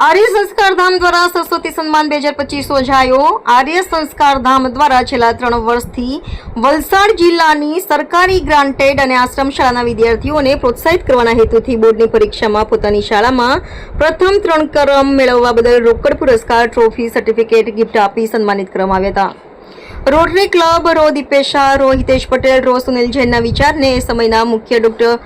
આર્ય સંસ્કાર ધામ દ્વારા સરસ્વતી સન્માન 2025 યોજાયો। આર્ય સંસ્કાર ધામ દ્વારા છેલ્લા 3 વર્ષથી વલસાડ જિલ્લાની સરકારી ગ્રાન્ટેડ અને આશ્રમ શાળાના વિદ્યાર્થીઓને પ્રોત્સાહિત કરવાના હેતુથી બોર્ડની પરીક્ષામાં પોતાની શાળામાં પ્રથમ 3 ક્રમ મેળવવા બદલ રોકડ પુરસ્કાર, ટ્રોફી, સર્ટિફિકેટ, ગિફ્ટ આપી સન્માનિત કરવામાં આવ્યા હતા। રોટરી ક્લબ રો દીપેશ શાહ, રો હિતેશ પટેલ, રો સુનિલ જૈનના વિચારને એ સમયના મુખ્ય ડોક્ટર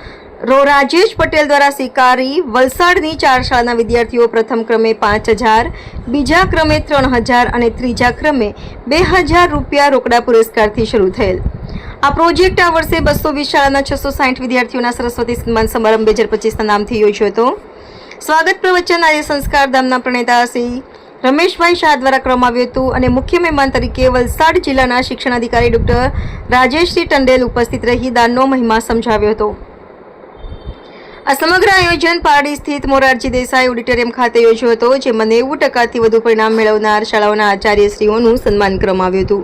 રો રાજેશ પટેલ દ્વારા સ્વીકારી વલસાડની 4 શાળાના વિદ્યાર્થીઓ પ્રથમ ક્રમે 5,000, બીજા ક્રમે 3,000 અને ત્રીજા ક્રમે 2,000 રૂપિયા રોકડા પુરસ્કારથી શરૂ થયેલ। આ પ્રોજેક્ટ આ વર્ષે 220 શાળાના 660 વિદ્યાર્થીઓના સરસ્વતી સન્માન સમારંભ 2025ના નામથી યોજ્યો હતો। સ્વાગત પ્રવચન આર્ય સંસ્કાર ધામના પ્રણેતા શ્રી રમેશભાઈ શાહ દ્વારા કરવામાં આવ્યું હતું અને મુખ્ય મહેમાન તરીકે વલસાડ જિલ્લાના શિક્ષણ અધિકારી ડોક્ટર રાજેશસિંહ ટંડેલ ઉપસ્થિત રહી દાનનો મહિમા સમજાવ્યો હતો। આ સમગ્ર આયોજન પારડી સ્થિત મોરારજી દેસાઈ ઓડિટોરિયમ ખાતે યોજ્યો હતો, જેમાં 90%થી વધુ પરિણામ મેળવનાર શાળાઓના આચાર્યશ્રીઓનું સન્માન કરવામાં આવ્યું હતું।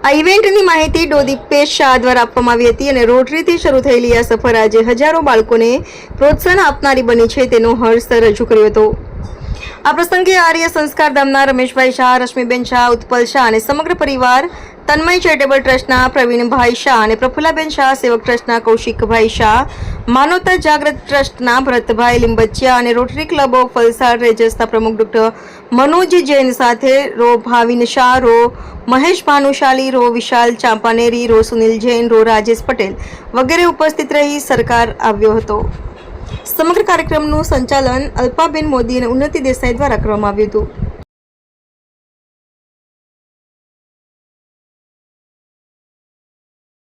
આ ઇવેન્ટની માહિતી ડો દીપેશ શાહ દ્વારા આપવામાં આવી હતી અને રોટરીથી શરૂ થયેલી આ સફર આજે હજારો બાળકોને પ્રોત્સાહન આપનારી બની છે તેનો હર્ષ રજૂ કર્યો હતો। આ પ્રસંગે આર્ય સંસ્કાર ધામના રમેશભાઈ શાહ, રશ્મિબેન શાહ, ઉત્પલ શાહ અને સમગ્ર પરિવાર, તન્મય ચેરિટેબલ ટ્રસ્ટના પ્રવીણભાઈ શાહ અને પ્રફુલ્લાબેન શાહ, સેવક ટ્રસ્ટના કૌશિકભાઈ શાહ, માનવતા જાગૃત ટ્રસ્ટના ભરતભાઈ લીંબચિયા અને રોટરી ક્લબ ઓફ વલસાડ રેજર્સના પ્રમુખ ડોક્ટર મનોજ જૈન સાથે રો ભાવિન શાહ, રો મહેશ ભાનુશાલી, રો વિશાલ ચાંપાનેરી, રો સુનિલ જૈન, રો રાજેશ પટેલ વગેરે ઉપસ્થિત રહી સરકાર આવ્યો હતો। સમગ્ર કાર્યક્રમનું સંચાલન અલ્પાબેન મોદી અને ઉન્નતિ દેસાઈ દ્વારા કરવામાં આવ્યું હતું।